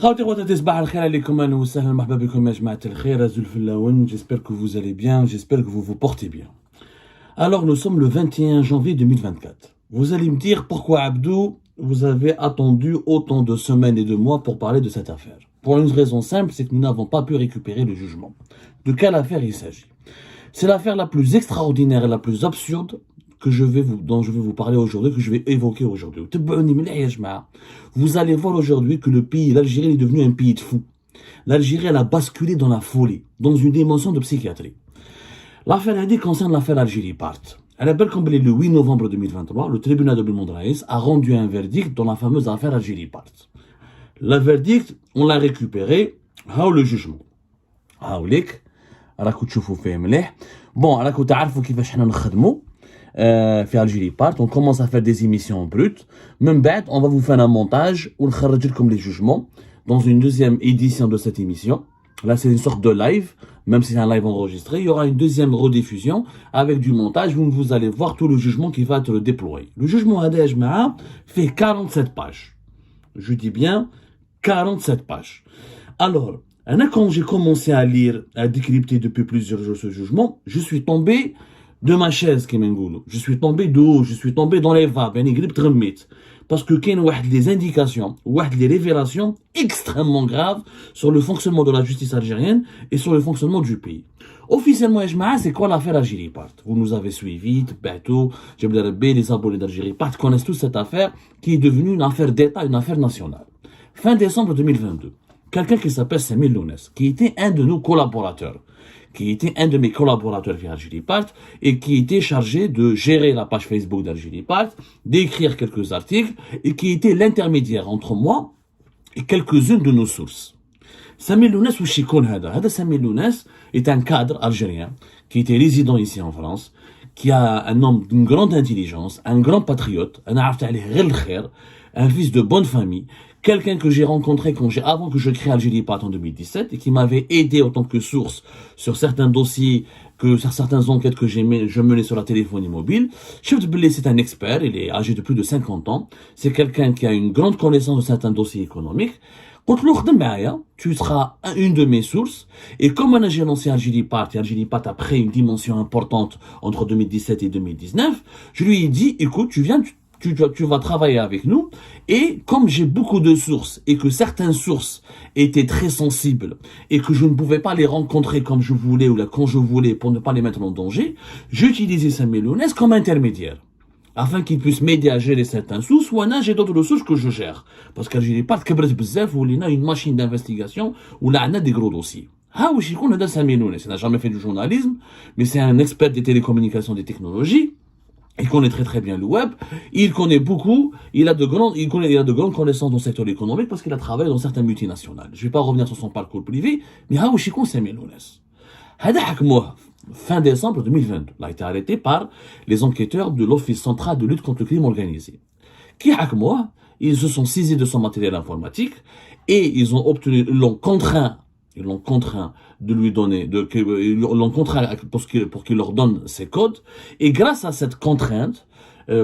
خواتي خواتاتي صباح الخير عليكم اهلا وسهلا مرحبا بكم يا جماعة الخير ازول في اللون. J'espère que vous allez bien, j'espère que vous vous portez bien. Alors nous sommes le 21 janvier 2024. Vous allez me dire pourquoi Abdou, vous avez attendu autant de semaines et de mois pour parler de cette affaire. Pour une raison simple, c'est que nous n'avons pas pu récupérer le jugement. De quelle affaire il s'agit? C'est l'affaire la plus extraordinaire et la plus absurde dont je vais vous parler aujourd'hui, que je vais évoquer aujourd'hui. Vous allez voir aujourd'hui que le pays, l'Algérie, est devenu un pays de fous. L'Algérie, elle a basculé dans la folie, dans une dimension de psychiatrie. L'affaire Hadi concerne l'affaire Algérie Part. Elle rappelle comme le 8 novembre 2023, le tribunal de Belmondraïs a rendu un verdict dans la fameuse affaire Algérie Part. Le verdict, on l'a récupéré, le jugement. راكو تشوفوا فيه مليح. Bon, راكو تعرفوا كيفاش حنا نخدموا في Algérie Part. On commence à faire des émissions brutes. Même بعد, on va vous faire un montage où نخرج لكم les jugements dans une deuxième édition de cette émission. Là, c'est une sorte de live, même si c'est un live enregistré. Il y aura une deuxième rediffusion avec du montage où vous allez voir tout le jugement qui va être déployé. Le jugement Hadi Ajmaa fait 47 pages. Je dis bien 47 pages. Alors, quand j'ai commencé à lire, à décrypter depuis plusieurs jours ce jugement, je suis tombé de ma chaise, je suis tombé de haut, je suis tombé dans les vapes, parce que il y a des indications, des révélations extrêmement graves sur le fonctionnement de la justice algérienne et sur le fonctionnement du pays. Officiellement, c'est quoi l'affaire Algérie Part? Vous nous avez suivis, les abonnés d'Algérie Part connaissent toute cette affaire qui est devenue une affaire d'État, une affaire nationale. Fin décembre 2022. Quelqu'un qui s'appelle Samir Lounès, qui était un de nos collaborateurs, qui était un de mes collaborateurs via Algérie Part et qui était chargé de gérer la page Facebook d'Algérie Part, d'écrire quelques articles et qui était l'intermédiaire entre moi et quelques-unes de nos sources. Samir Lounès ou Chikoun Hada. Samir Lounès est un cadre algérien qui était résident ici en France, qui a un homme d'une grande intelligence, un grand patriote, un fils de bonne famille, quelqu'un que j'ai rencontré avant que je crée Algérie Part en 2017 et qui m'avait aidé en tant que source sur certains dossiers, sur certaines enquêtes que je menais sur la téléphonie mobile. C'est un expert, il est âgé de plus de 50 ans, c'est quelqu'un qui a une grande connaissance de certains dossiers économiques. Tu seras une de mes sources. Et comme j'ai lancé Algérie Part, et Algérie Part a pris une dimension importante entre 2017 et 2019, je lui ai dit, écoute, tu vas travailler avec nous. Et comme j'ai beaucoup de sources et que certaines sources étaient très sensibles et que je ne pouvais pas les rencontrer comme je voulais ou là quand je voulais pour ne pas les mettre en danger, j'utilisais Samir Lounès comme intermédiaire, afin qu'il puisse m'aider à gérer certains sources, ou j'ai d'autres sources que je gère. Parce qu'Algérie Part كبرت بزاف ولينا une machine d'investigation où là on a des gros dossiers. واش يكون هذا سامي لونيس. Il n'a jamais fait du journalisme, mais c'est un expert des télécommunications, des technologies. Il connaît très très bien le web, il connaît beaucoup, il a de grandes connaissances dans le secteur économique parce qu'il a travaillé dans certaines multinationales. Je ne vais pas revenir sur son parcours privé, mais واش يكون سامي لونيس. هذا حكموه fin décembre 2022. Il a été arrêté par les enquêteurs de l'Office central de lutte contre le crime organisé. Qui حكموه, ils se sont saisis de son matériel informatique et ils l'ont contraint de lui donner, l'ont contraint pour qu'il leur donne ses codes. Et grâce à cette contrainte,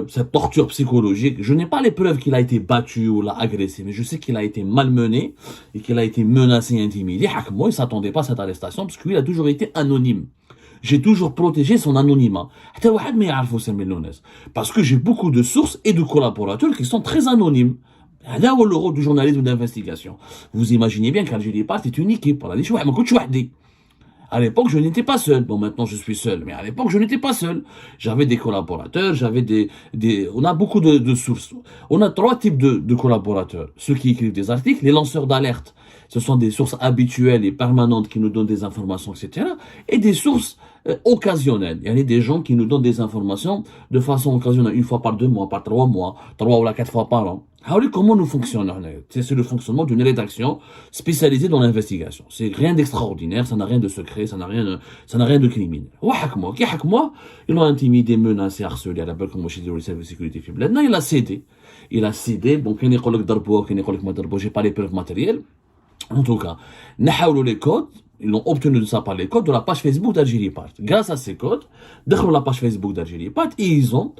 cette torture psychologique, je n'ai pas les preuves qu'il a été battu ou l'a agressé, mais je sais qu'il a été malmené et qu'il a été menacé, intimidé. Moi, il ne s'attendait pas à cette arrestation parce qu'il a toujours été anonyme. J'ai toujours protégé son anonymat. Parce que j'ai beaucoup de sources et de collaborateurs qui sont très anonymes. Là où le rôle du journalisme d'investigation. Vous imaginez bien qu'Algérie Part est une équipe. À l'époque, je n'étais pas seul. Bon, maintenant, je suis seul. Mais à l'époque, je n'étais pas seul. J'avais des collaborateurs, on a beaucoup de sources. On a 3 types de collaborateurs. Ceux qui écrivent des articles, les lanceurs d'alerte. Ce sont des sources habituelles et permanentes qui nous donnent des informations, etc. Et des sources occasionnelles. Il y a des gens qui nous donnent des informations de façon occasionnelle, une fois par 2 mois, par 3 mois, 3 ou 4 fois par an. Comment nous fonctionnons? C'est le fonctionnement d'une rédaction spécialisée dans l'investigation. C'est rien d'extraordinaire, ça n'a rien de secret, ça n'a rien de criminel. Ils l'ont intimidé, menacé, harcelé, à la belle comme chez les services de sécurité. Il a cédé. Bon, j'ai pas les preuves matérielles. En tout cas, نحاولوا les codes ils l'ont obtenu de ça par les codes de la page Facebook d'Algérie Part. Grâce à ces codes, dans la page Facebook d'Algérie Part, et ils ont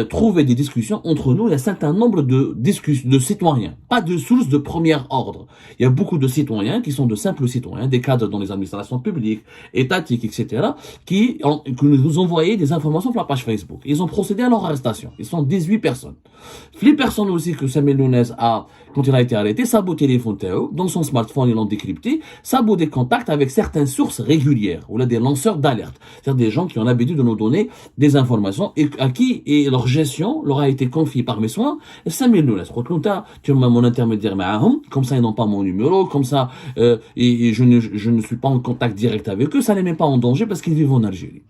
trouvé des discussions entre nous. Il y a un certain nombre de citoyens, pas de sources de premier ordre. Il y a beaucoup de citoyens qui sont de simples citoyens, des cadres dans les administrations publiques, étatiques, etc., qui nous ont envoyé des informations sur la page Facebook. Ils ont procédé à leur arrestation. Ils sont 18 personnes. Les personnes aussi que Samuel Lounès a, quand il a été arrêté, Sabo téléphone dans son smartphone, ils l'ont décrypté, Sabo des contacts avec certaines sources régulières, ou là des lanceurs d'alerte, c'est-à-dire des gens qui ont l'habitude de nous donner des informations et à qui et leur gestion leur a été confiée par mes soins. Samuel Lounès, tu m'as mon intermédiaire, comme ça ils n'ont pas mon numéro, comme ça et je ne suis pas en contact direct avec eux, ça ne les met pas en danger parce qu'ils vivent en Algérie.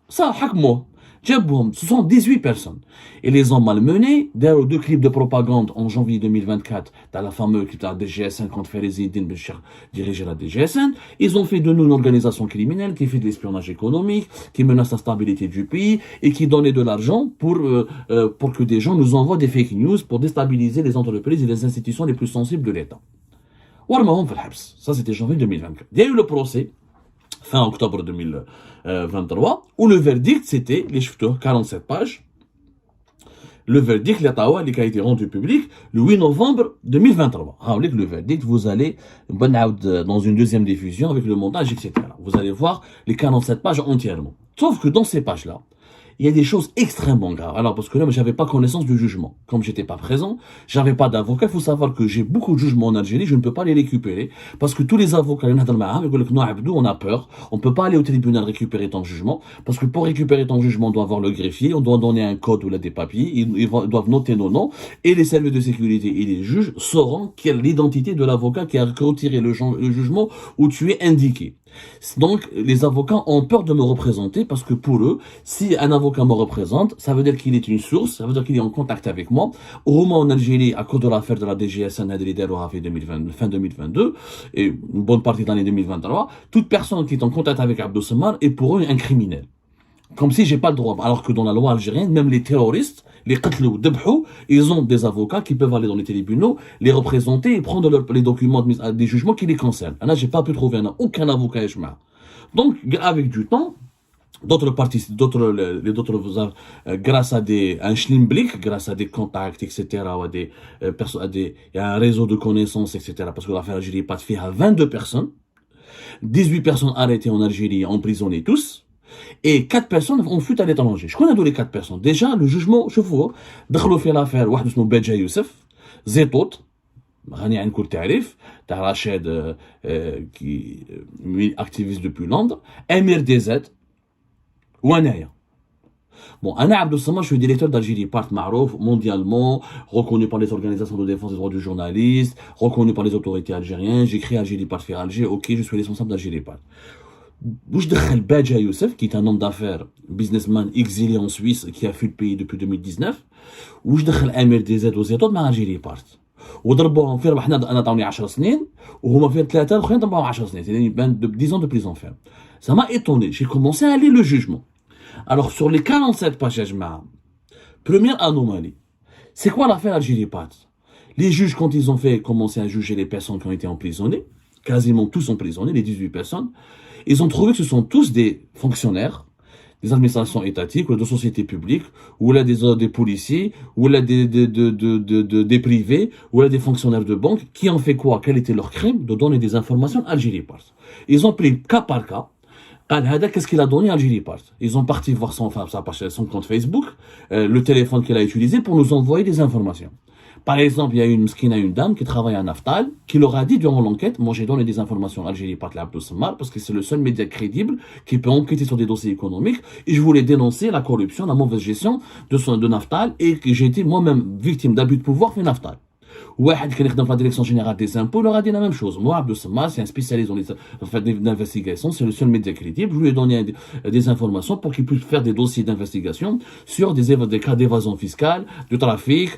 Ça, hakmo. Ce sont 18 personnes. Ils les ont malmenés. D'ailleurs, 2 clips de propagande en janvier 2024, dans la fameuse clip de la DGSN contre Férézidine Béchir, diriger la DGSN. Ils ont fait de nous une organisation criminelle qui fait de l'espionnage économique, qui menace la stabilité du pays et qui donnait de l'argent pour que des gens nous envoient des fake news pour déstabiliser les entreprises et les institutions les plus sensibles de l'État. Ça, c'était janvier 2024. Il y a eu le procès fin octobre 2023, où le verdict, c'était, les chiffres 47 pages, le verdict, l'État qui a été rendu public le 8 novembre 2023. Le verdict, vous allez dans une deuxième diffusion avec le montage, etc. Vous allez voir les 47 pages entièrement. Sauf que dans ces pages-là, il y a des choses extrêmement graves. Alors, parce que là, j'avais pas connaissance du jugement. Comme j'étais pas présent, j'avais pas d'avocat. Il faut savoir que j'ai beaucoup de jugements en Algérie, je ne peux pas les récupérer. Parce que tous les avocats, on a peur. On peut pas aller au tribunal récupérer ton jugement. Parce que pour récupérer ton jugement, on doit avoir le greffier, on doit donner un code ou là des papiers, ils doivent noter nos noms. Et les services de sécurité et les juges sauront quelle est l'identité de l'avocat qui a retiré le jugement où tu es indiqué. Donc, les avocats ont peur de me représenter parce que pour eux, si un avocat me représente, ça veut dire qu'il est une source, ça veut dire qu'il est en contact avec moi. Au moment en Algérie, à cause de l'affaire de la DGSN fin 2022 et une bonne partie de l'année 2023, toute personne qui est en contact avec Abdou Samar est pour eux un criminel. Comme si j'ai pas le droit. Alors que dans la loi algérienne, même les terroristes, les qatlou, debhou, ils ont des avocats qui peuvent aller dans les tribunaux, les représenter et prendre les documents des jugements qui les concernent. Là, j'ai pas pu trouver aucun avocat ijma. Donc, avec du temps, grâce à un schlimmblick, grâce à des contacts, etc., il y a un réseau de connaissances, etc., parce que l'affaire Algérie Part fait à 22 personnes, 18 personnes arrêtées en Algérie, emprisonnées tous, et 4 personnes ont fui à l'étranger. Je connais les 4 personnes. Déjà, le jugement, je vois, دخلوا في l'affaire, واحد اسمه بدجا يوسف, زيطوط, غني عنكم التعريف, تاع رشيد, qui est activiste depuis Londres, Amir DZ, وانايا. Bon, Anna Abdou Samar, je suis directeur d'Algérie Part Marouf, mondialement, reconnu par les organisations de défense des droits du journaliste, reconnu par les autorités algériennes. J'ai créé Algérie Part faire Alger, ok, je suis responsable d'Algérie Part. Bouche de Badja Youssef, qui est un homme d'affaires, businessman exilé en Suisse, qui a fui le pays depuis 2019. Bouche de Amir DZ وزيطوط مع Algérie Part. وضربوهم في ربحنا انا عطاوني 10 سنين وهما في 3 الاخرين ضربوهم 10 سنين. C'est 10 ans de prison ferme. Ça m'a étonné. J'ai commencé à lire le jugement. Alors, sur les 47 pages, première anomalie. C'est quoi l'affaire Algérie Part? Les juges, quand ils ont commencé à juger les personnes qui ont été emprisonnées, quasiment tous emprisonnés, les 18 personnes, ils ont trouvé que ce sont tous des fonctionnaires, des administrations étatiques, ou de sociétés publiques, ou là des policiers, ou là des privés, ou là des fonctionnaires de banque, qui ont fait quoi? Quel était leur crime? De donner des informations à Algérie Part. Ils ont pris cas par cas. Qu'est-ce qu'il a donné à Algérie Part? Ils ont parti voir son compte Facebook, le téléphone qu'il a utilisé pour nous envoyer des informations. Par exemple, il y a une dame qui travaille à Naftal, qui leur a dit durant l'enquête, moi j'ai donné des informations à Algérie Part Abdou Samar, parce que c'est le seul média crédible qui peut enquêter sur des dossiers économiques, et je voulais dénoncer la corruption, la mauvaise gestion de Naftal, et que j'ai été moi-même victime d'abus de pouvoir fait Naftal. واحد كان يخدم في la direction générale des impôts leur a dit la même chose. Moi, Abdou Samar, c'est un spécialiste dans l'investigation, c'est le seul média crédible. Je lui ai donné des informations pour qu'il puisse faire des dossiers d'investigation sur des cas d'évasion fiscale, de trafic,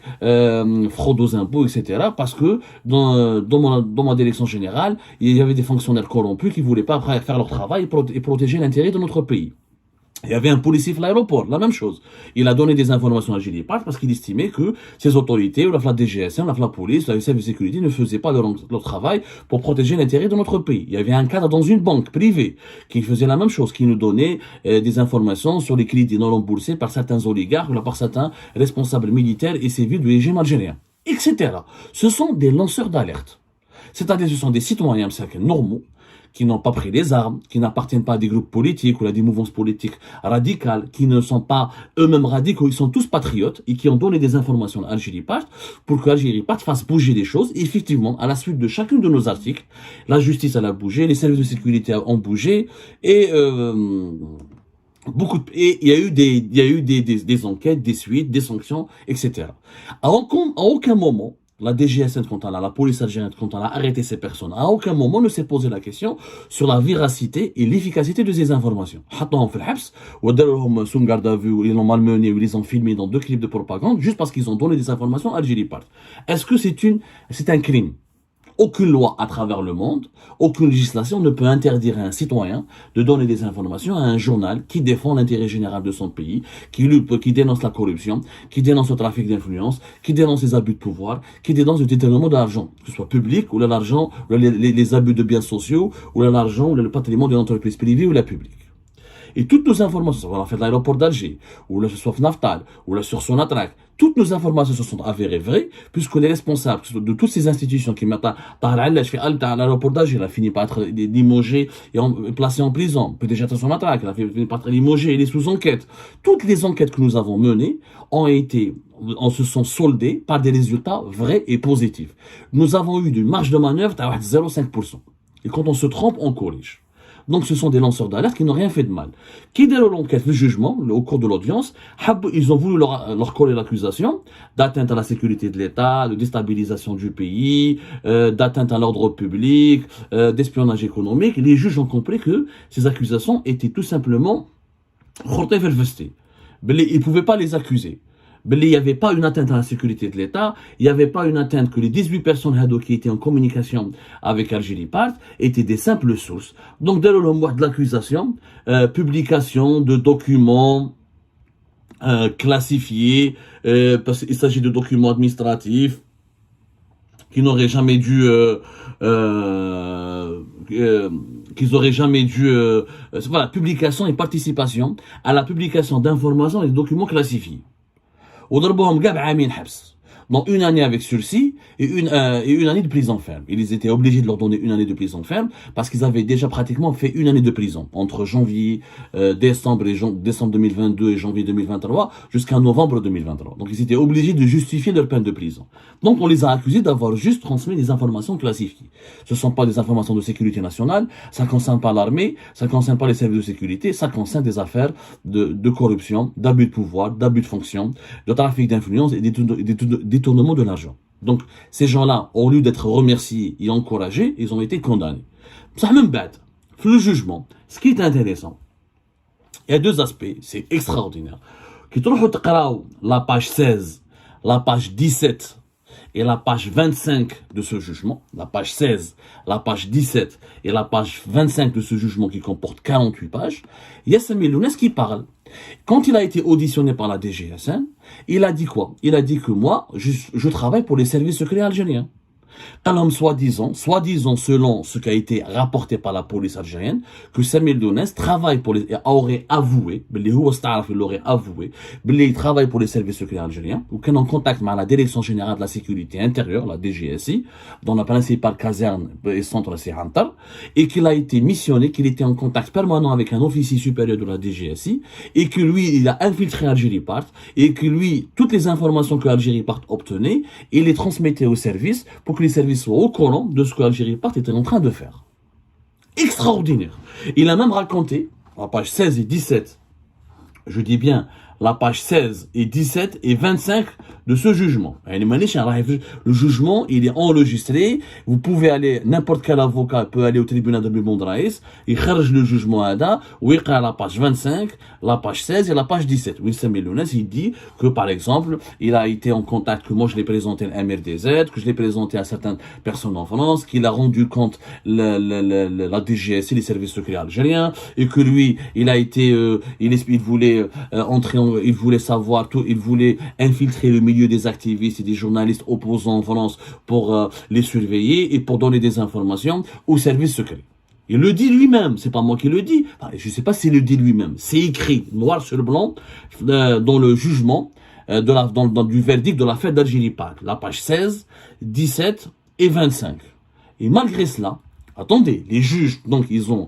fraude aux impôts, etc. Parce que dans ma direction générale, il y avait des fonctionnaires corrompus qui voulaient pas faire leur travail et protéger l'intérêt de notre pays. Il y avait un policier à l'aéroport, la même chose. Il a donné des informations à Algérie Part parce qu'il estimait que ces autorités, ou la DGSN, la police, la service de sécurité ne faisaient pas leur travail pour protéger l'intérêt de notre pays. Il y avait un cadre dans une banque privée qui faisait la même chose, qui nous donnait des informations sur les crédits non remboursés par certains oligarques ou par certains responsables militaires et civils du régime algérien, etc. Ce sont des lanceurs d'alerte. C'est-à-dire, ce sont des citoyens normaux qui n'ont pas pris les armes, qui n'appartiennent pas à des groupes politiques ou à des mouvances politiques radicales, qui ne sont pas eux-mêmes radicaux, ils sont tous patriotes et qui ont donné des informations à Algérie Part pour que Algérie Part fasse bouger les choses. Et effectivement, à la suite de chacun de nos articles, la justice elle a bougé, les services de sécurité ont bougé et et il y a eu des enquêtes, des suites, des sanctions, etc. À aucun moment la DGSN, quand elle a, la police algérienne, quand elle a arrêté ces personnes, à aucun moment ne s'est posé la question sur la véracité et l'efficacité de ces informations. Ils l'ont malmené ou ils les ont filmés dans 2 clips de propagande juste parce qu'ils ont donné des informations à Algérie Part. Est-ce que c'est un crime? Aucune loi à travers le monde, aucune législation ne peut interdire à un citoyen de donner des informations à un journal qui défend l'intérêt général de son pays, qui dénonce la corruption, qui dénonce le trafic d'influence, qui dénonce les abus de pouvoir, qui dénonce le détournement d'argent, que ce soit public ou l'argent, les abus de biens sociaux, ou l'argent ou le patrimoine de l'entreprise privée ou la publique. Et toutes nos informations, on a fait de l'aéroport d'Alger, ou là, sur Naftal, ou là, sur Sonatrach, toutes nos informations se sont avérées vraies, puisque les responsables de toutes ces institutions qui maintenant, l'aéroport d'Alger, il a fini par être limogé et placé en prison. PDG de Sonatrach, il a fini par être limogé, il est sous enquête. Toutes les enquêtes que nous avons menées se sont soldées par des résultats vrais et positifs. Nous avons eu une marge de manœuvre de 0,5%. Et quand on se trompe, on corrige. Donc ce sont des lanceurs d'alerte qui n'ont rien fait de mal. Qui déroule l'enquête, le jugement, au cours de l'audience, ils ont voulu leur coller l'accusation d'atteinte à la sécurité de l'État, de déstabilisation du pays, d'atteinte à l'ordre public, d'espionnage économique. Les juges ont compris que ces accusations étaient tout simplement ils ne pouvaient pas les accuser. Il n'y avait pas une atteinte à la sécurité de l'État, il n'y avait pas une atteinte que les 18 personnes qui étaient en communication avec Algérie Part étaient des simples sources. Donc, dès le mois de l'accusation, publication de documents classifiés, parce qu'il s'agit de documents administratifs qui n'auraient jamais dû... qu'ils auraient jamais dû... voilà, publication et participation à la publication d'informations et de documents classifiés. وضربوهم كاع بعامين حبس. Donc 1 année avec sursis et une année de prison ferme. Ils étaient obligés de leur donner 1 année de prison ferme parce qu'ils avaient déjà pratiquement fait 1 année de prison entre décembre 2022 et janvier 2023 jusqu'à novembre 2023. Donc ils étaient obligés de justifier leur peine de prison. Donc on les a accusés d'avoir juste transmis des informations classifiées. Ce ne sont pas des informations de sécurité nationale, ça ne concerne pas l'armée, ça ne concerne pas les services de sécurité, ça concerne des affaires de corruption, d'abus de pouvoir, d'abus de fonction, de trafic d'influence et des détournement de l'argent. Donc, ces gens-là, au lieu d'être remerciés et encouragés, ils ont été condamnés. Ça même bête. Le jugement, ce qui est intéressant, il y a 2 aspects, c'est extraordinaire. Qui la page 16, la page 17 et la page 25 de ce jugement, la page 16, la page 17 et la page 25 de ce jugement qui comporte 48 pages, il y a Sami Lounès qui parle. Quand il a été auditionné par la DGSN, il a dit quoi? Il a dit que moi, je travaille pour les services secrets algériens. Quand soi-disant, selon ce qui a été rapporté par la police algérienne, que Samuel Lounès travaille aurait avoué, il travaille pour les services secrets algériens, ou qu'il est en contact avec la Direction Générale de la Sécurité Intérieure, la DGSI, dans la principale caserne et centre c'est Hantar, et qu'il a été missionné, qu'il était en contact permanent avec un officier supérieur de la DGSI, et que lui, il a infiltré Algérie Part, et que lui, toutes les informations que Algérie Part obtenait, il les transmettait aux services pour que les services soient au courant de ce que Algérie Part était en train de faire. Extraordinaire. Il a même raconté, à page 16 et 17, je dis bien la page 16 et 17 et 25 de ce jugement. Le jugement, il est enregistré. Vous pouvez aller, n'importe quel avocat peut aller au tribunal de Bibon Draïs, il charge le jugement à où il y a la page 25, la page 16 et la page 17. Wissam Elounes, il dit que, par exemple, il a été en contact, que moi je l'ai présenté à MRDZ, que je l'ai présenté à certaines personnes en France, qu'il a rendu compte la DGSI, les services secrets algériens, et que lui, il a été, il voulait il voulait savoir tout, il voulait infiltrer le milieu des activistes et des journalistes opposants en France pour les surveiller et pour donner des informations aux services secrets. Il le dit lui-même, c'est pas moi qui le dis. Enfin, je sais pas s'il le dit lui-même. C'est écrit noir sur blanc dans le jugement du verdict de l'affaire d'Algérie Pâques, la page 16, 17 et 25. Et malgré cela, attendez, les juges, donc ils ont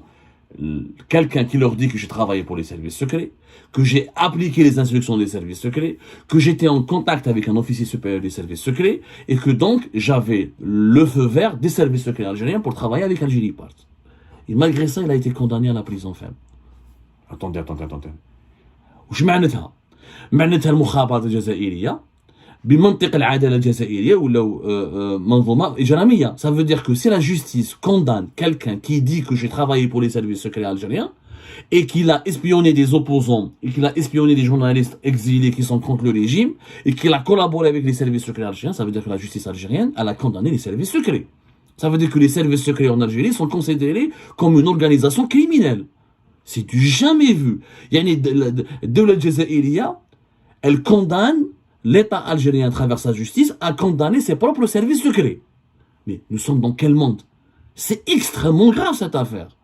quelqu'un qui leur dit que j'ai travaillé pour les services secrets, que j'ai appliqué les instructions des services secrets, que j'étais en contact avec un officier supérieur des services secrets, et que donc j'avais le feu vert des services secrets algériens pour travailler avec Algérie Part. Et malgré ça, il a été condamné à la prison ferme. Attendez. وش معناتها؟ معناتها المخابرات الجزائرية بمنطق العدالة الجزائرية ولا منظومة إجرامية. Ça veut dire que si la justice condamne quelqu'un qui dit que j'ai travaillé pour les services secrets algériens et qu'il a espionné des opposants et qu'il a espionné des journalistes exilés qui sont contre le régime et qu'il a collaboré avec les services secrets algériens, ça veut dire que la justice algérienne, elle a condamné les services secrets. Ça veut dire que les services secrets en Algérie sont considérés comme une organisation criminelle. C'est du jamais vu. Yani de l'Algérie, elle condamne l'État algérien à travers sa justice à condamner ses propres services secrets. Mais nous sommes dans quel monde? C'est extrêmement grave cette affaire.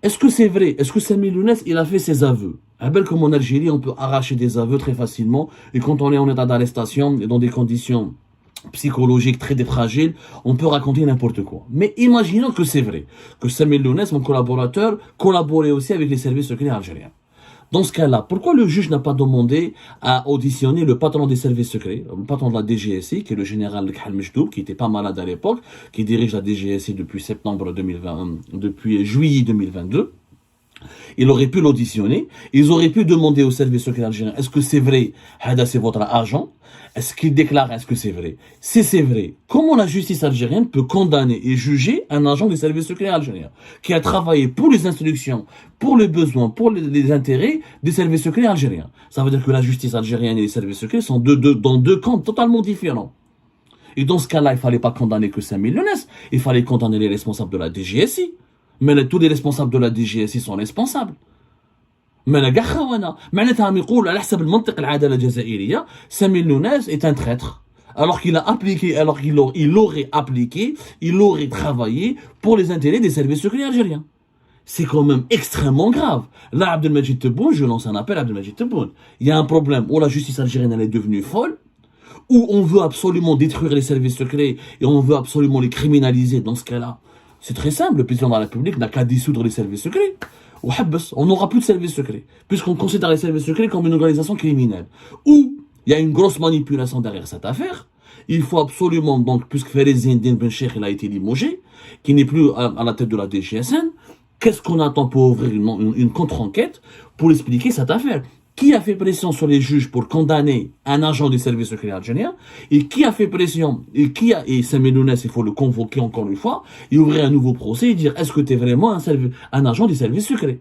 Est-ce que c'est vrai? Est-ce que Sami Lounès, il a fait ses aveux? Comme en Algérie, on peut arracher des aveux très facilement. Et quand on est en état d'arrestation et dans des conditions psychologiques très fragiles, on peut raconter n'importe quoi. Mais imaginons que c'est vrai. Que Sami Lounès, mon collaborateur, collaborait aussi avec les services secrets algériens. Dans ce cas-là, pourquoi le juge n'a pas demandé à auditionner le patron des services secrets, le patron de la DGSI, qui est le général Khal Mejdoub, qui était pas malade à l'époque, qui dirige la DGSI depuis depuis juillet 2022. Il aurait pu l'auditionner, ils auraient pu demander au service secret algérien, est-ce que c'est vrai, Hada c'est votre agent? Est-ce qu'il déclare, est-ce que c'est vrai? Si c'est vrai, comment la justice algérienne peut condamner et juger un agent des services secrets algériens qui a travaillé pour les instructions, pour les besoins, pour les intérêts des services secrets algériens? Ça veut dire que la justice algérienne et les services secrets sont dans deux camps totalement différents. Et dans ce cas-là, il ne fallait pas condamner que Sami Lounès, il fallait condamner les responsables de la DGSI. Mais tous les responsables de la DGSI sont responsables. Mais la gachawana, معناتها يقول على حسب المنطق العدالة الجزائرية سامي لوناس est un traître. Alors qu'il a appliqué, il aurait travaillé pour les intérêts des services secrets algériens. C'est quand même extrêmement grave. Là, Abdelmajid Tebboune, je lance un appel à Abdelmajid Tebboune. Il y a un problème où la justice algérienne elle est devenue folle, où on veut absolument détruire les services secrets et on veut absolument les criminaliser dans ce cas-là. C'est très simple, le président de la République n'a qu'à dissoudre les services secrets. On n'aura plus de services secrets, puisqu'on considère les services secrets comme une organisation criminelle. Ou il y a une grosse manipulation derrière cette affaire. Il faut absolument, donc, puisque Ferezdine Ben Cheikh il a été limogé, qui n'est plus à la tête de la DGSN, qu'est-ce qu'on attend pour ouvrir une contre-enquête pour expliquer cette affaire? Qui a fait pression sur les juges pour condamner un agent du service secret algérien? Et qui a fait pression? Et Sami Lounès, il faut le convoquer encore une fois, et ouvrir un nouveau procès et dire, est-ce que tu es vraiment un agent du service secret?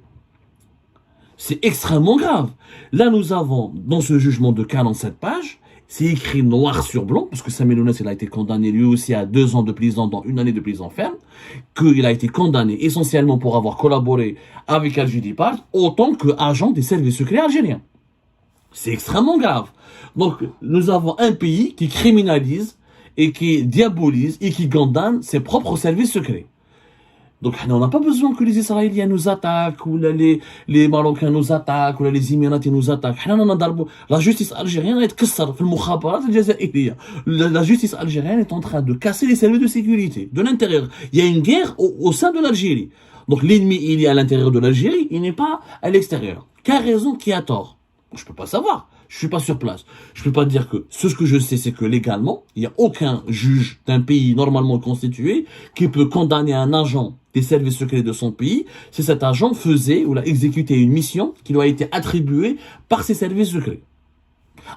C'est extrêmement grave. Là, nous avons, dans ce jugement de 47 pages, c'est écrit noir sur blanc, parce que Sami Lounès, il a été condamné lui aussi à 2 ans de prison, dans 1 année de prison ferme, qu'il a été condamné essentiellement pour avoir collaboré avec Algérie Part, autant qu'agent des services secrets algériens. C'est extrêmement grave. Donc, nous avons un pays qui criminalise et qui diabolise et qui condamne ses propres services secrets. Donc, on n'a pas besoin que les Israéliens nous attaquent, ou les Marocains nous attaquent, ou les Émiratis nous attaquent. La justice algérienne est la justice algérienne est en train de casser les services de sécurité de l'intérieur. Il y a une guerre au sein de l'Algérie. Donc, l'ennemi, il est à l'intérieur de l'Algérie, il n'est pas à l'extérieur. Qui a raison, qui a tort? Je peux pas savoir. Je suis pas sur place. Je peux pas dire que ce que je sais, c'est que légalement, il y a aucun juge d'un pays normalement constitué qui peut condamner un agent des services secrets de son pays si cet agent faisait ou a exécuté une mission qui lui a été attribuée par ses services secrets.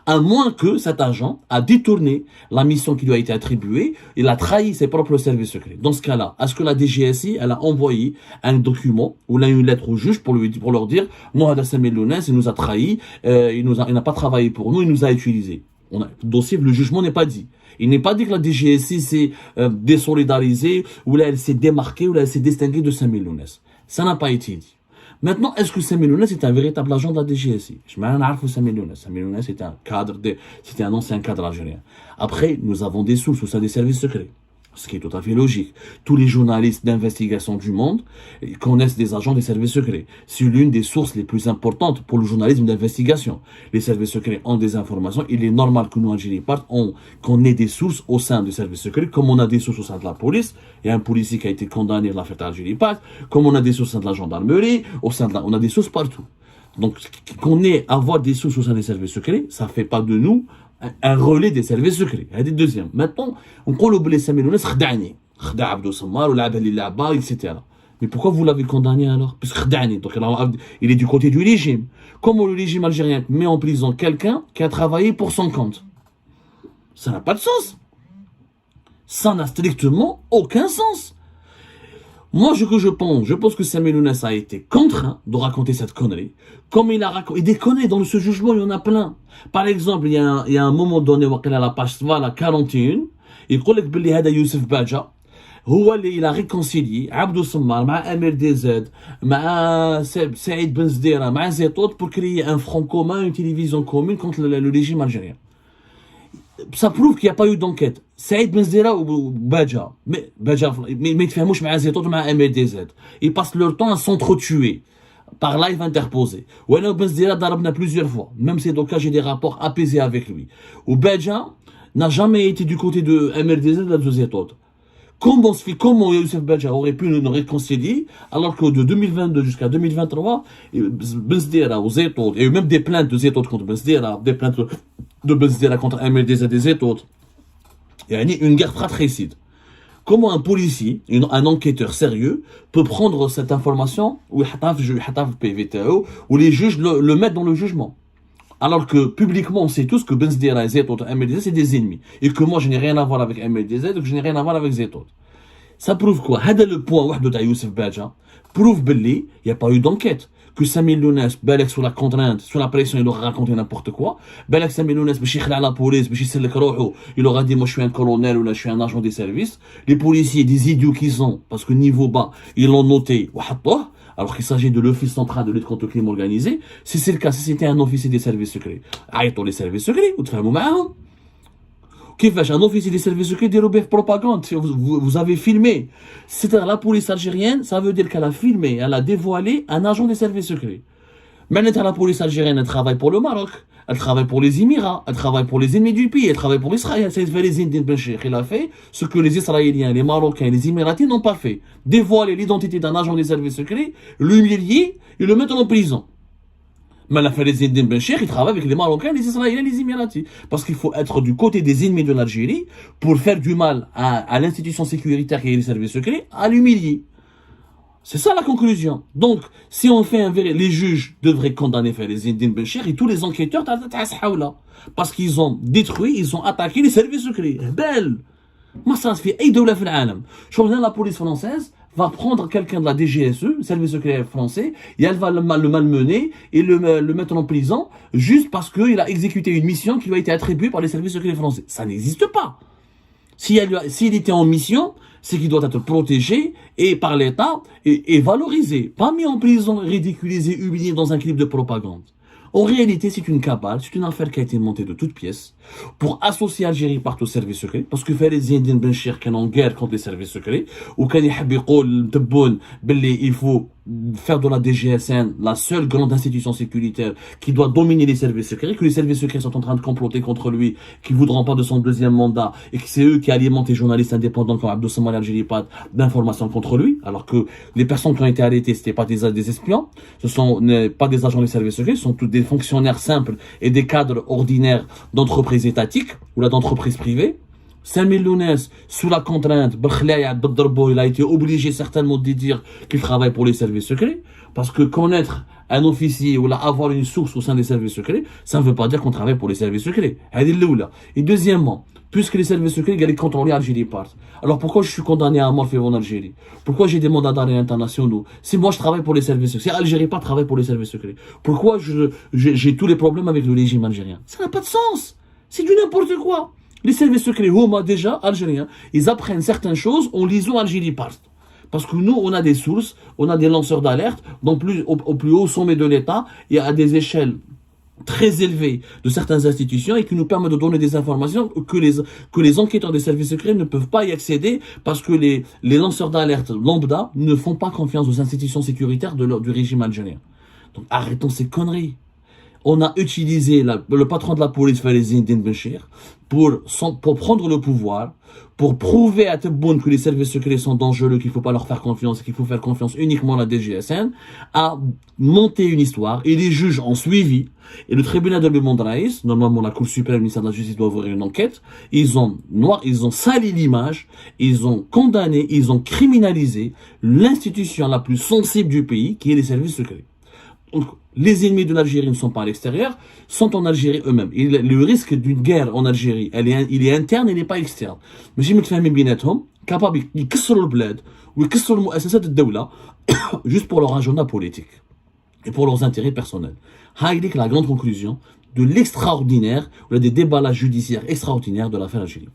À moins que cet agent a détourné la mission qui lui a été attribuée, il a trahi ses propres services secrets. Dans ce cas-là, est-ce que la DGSI, elle a envoyé un document ou là une lettre au juge pour leur dire non, Hadassa Melounès, il nous a trahi, il n'a pas travaillé pour nous, il nous a utilisés. Le dossier, le jugement n'est pas dit. Il n'est pas dit que la DGSI s'est désolidarisée ou là elle s'est démarquée ou là elle s'est distinguée de Sami Lounès. Ça n'a pas été dit. Maintenant, est-ce que Sami Lounès est un véritable agent de la DGSI? Je m'en ai Sami Lounès. Sami Lounès est un cadre, c'était un ancien cadre algérien. Après, nous avons des sources au sein des services secrets. Ce qui est tout à fait logique. Tous les journalistes d'investigation du monde connaissent des agents des services secrets. C'est l'une des sources les plus importantes pour le journalisme d'investigation. Les services secrets ont des informations. Il est normal que nous, Algérie Part, qu'on ait des sources au sein des services secrets, comme on a des sources au sein de la police. Il y a un policier qui a été condamné dans l'affaire Algérie Part, comme on a des sources au sein de la gendarmerie, on a des sources partout. Donc, qu'on ait avoir des sources au sein des services secrets, ça fait pas de nous un relais des services secrets. C'est le deuxième. Maintenant, on dit que Sami Lounès khadani. Khada Abdou Sammar ou l'Abel Laba, etc. Mais pourquoi vous l'avez condamné alors? Parce que khadani. Donc, il est du côté du régime. Comment le régime algérien met en prison quelqu'un qui a travaillé pour son compte? Ça n'a pas de sens. Ça n'a strictement aucun sens. Moi, je pense que Sami Lounès a été contraint de raconter cette connerie. Comme il a raconté, et des conneries dans ce jugement, il y en a plein. Par exemple, il y a un moment donné, à la page 41, il dit que Youssef Badja, il a réconcilié Abdou Sammar, avec Amir DZ, avec Saïd Ben Zdera, avec Zetot, pour créer un front commun, une télévision commune contre le régime algérien. Ça prouve qu'il n'y a pas eu d'enquête. Saïd Ben Zdera ou Badja, mais ils font avec Zetot ou avec Amir DZ. Ils passent leur temps à s'entretuer par live interposé. Ou Ben Zdera darabna plusieurs fois. Même si dans le cas j'ai des rapports apaisés avec lui. Ou Badja n'a jamais été du côté de Amir DZ ou de Zetot. Comment Youssef Badja aurait pu nous réconcilier alors que de 2022 jusqu'à 2023, Ben Zdera ou Zetot, il y a eu même des plaintes de Zetot contre Ben Zdera, des plaintes de Ben Zdera contre Amir DZ et Zetot. Il y a une guerre fratricide. Comment un policier, un enquêteur sérieux, peut prendre cette information ou les juges le mettent dans le jugement? Alors que publiquement, on sait tous que Ben Zdera et Zetot et Amir DZ, c'est des ennemis. Et que moi, je n'ai rien à voir avec Amir DZ et que je n'ai rien à voir avec Zetot. Ça prouve quoi? C'est le point de Youssef Badja. Prouve qu'il n'y a pas eu d'enquête. Que Sami Lounès, Balek sous la contrainte, sous la pression, il aura raconté n'importe quoi. Balek Sami Lounès, à la police, il aura dit moi je suis un colonel ou là je suis un agent des services. Les policiers, des idiots qu'ils sont, parce que niveau bas, ils l'ont noté, alors qu'il s'agit de l'Office central de lutte contre le crime organisé. Si c'est le cas, si c'était un officier des services secrets, arrêtons les services secrets, ou tfahmou ma'ahum. Un officier des services secrets des rebelles propagande. Vous avez filmé. C'est-à-dire la police algérienne, ça veut dire qu'elle a filmé, elle a dévoilé un agent des services secrets. Maintenant, la police algérienne, elle travaille pour le Maroc, elle travaille pour les Émirats, elle travaille pour les ennemis du pays, elle travaille pour Israël. C'est les Indiens Ben Cheikh. Il a fait ce que les Israéliens, les Marocains et les Émiratis n'ont pas fait. Dévoiler l'identité d'un agent des services secrets, l'humilier et le mettre en prison. Mais la fait les Indiens Ben Cheikh, ils travaillent avec les Marocains, les Israéliens, les Émiratis. Parce qu'il faut être du côté des ennemis de l'Algérie pour faire du mal à l'institution sécuritaire qui est les services secrets, à l'humilier. C'est ça la conclusion. Donc, si on fait les juges devraient condamner les Indiens Ben Cheikh et tous les enquêteurs, parce qu'ils ont détruit, ils ont attaqué les services secrets. Belle! Moi, ça se fait. Je reviens à la police française, va prendre quelqu'un de la DGSE, le service secret français, et elle va le malmener et le mettre en prison juste parce qu'il a exécuté une mission qui lui a été attribuée par les services secrets français. Ça n'existe pas. S'il était en mission, c'est qu'il doit être protégé et par l'État et valorisé, pas mis en prison, ridiculisé, humilié dans un clip de propagande. En réalité, c'est une cabale, c'est une affaire qui a été montée de toutes pièces pour associer Algérie partout aux services secrets, parce que les Indiens Ben Cheikh qui sont en guerre contre les services secrets, ou quand ils il faut faire de la DGSN la seule grande institution sécuritaire qui doit dominer les services secrets, que les services secrets sont en train de comploter contre lui, qu'ils ne voudront pas de son deuxième mandat, et que c'est eux qui alimentent les journalistes indépendants comme Abdou Samad Al-Jilipat d'informations contre lui, alors que les personnes qui ont été arrêtées, c'était pas des espions, ce sont pas des agents des services secrets, ce sont tous des fonctionnaires simples et des cadres ordinaires d'entreprises étatiques ou là d'entreprises privées. Sami Lounès, sous la contrainte, il a été obligé certainement de dire qu'il travaille pour les services secrets, parce que connaître un officier ou là avoir une source au sein des services secrets, ça ne veut pas dire qu'on travaille pour les services secrets. Et deuxièmement, puisque les services secrets, ils contrôlent Algérie part. Alors pourquoi je suis condamné à mort en Algérie? Pourquoi j'ai des mandats d'arrêt internationaux? Si moi je travaille pour les services secrets, si Algérie part travaille pour les services secrets, pourquoi j'ai tous les problèmes avec le régime algérien? Ça n'a pas de sens. C'est du n'importe quoi. Les services secrets, Homa déjà, algériens, ils apprennent certaines choses en lisant Algérie Part. Parce que nous, on a des sources, on a des lanceurs d'alerte, donc au plus haut sommet de l'État, et à des échelles très élevées de certaines institutions et qui nous permettent de donner des informations que les enquêteurs des services secrets ne peuvent pas y accéder parce que les lanceurs d'alerte lambda ne font pas confiance aux institutions sécuritaires du régime algérien. Donc arrêtons ces conneries. On a utilisé le patron de la police, Farizdin Benchir, pour prendre le pouvoir, pour prouver à Tebboune que les services secrets sont dangereux, qu'il ne faut pas leur faire confiance, qu'il faut faire confiance uniquement à la DGSN, a monté une histoire, et les juges ont suivi, et le tribunal de Bemondраïs, normalement la Cour suprême, le ministère de la Justice doit ouvrir une enquête, ils ont sali l'image, ils ont condamné, ils ont criminalisé l'institution la plus sensible du pays, qui est les services secrets. Donc, les ennemis de l'Algérie ne sont pas à l'extérieur, sont en Algérie eux-mêmes. Le risque d'une guerre en Algérie, il est interne, il n'est pas externe. Mais j'ai mis بيناتهم capable de يكسروا البلاد ويكسروا المؤسسات الدولة juste pour leur agenda politique et pour leurs intérêts personnels. C'est la grande conclusion de l'extraordinaire, ou des déballages judiciaires extraordinaires de l'affaire Algérie.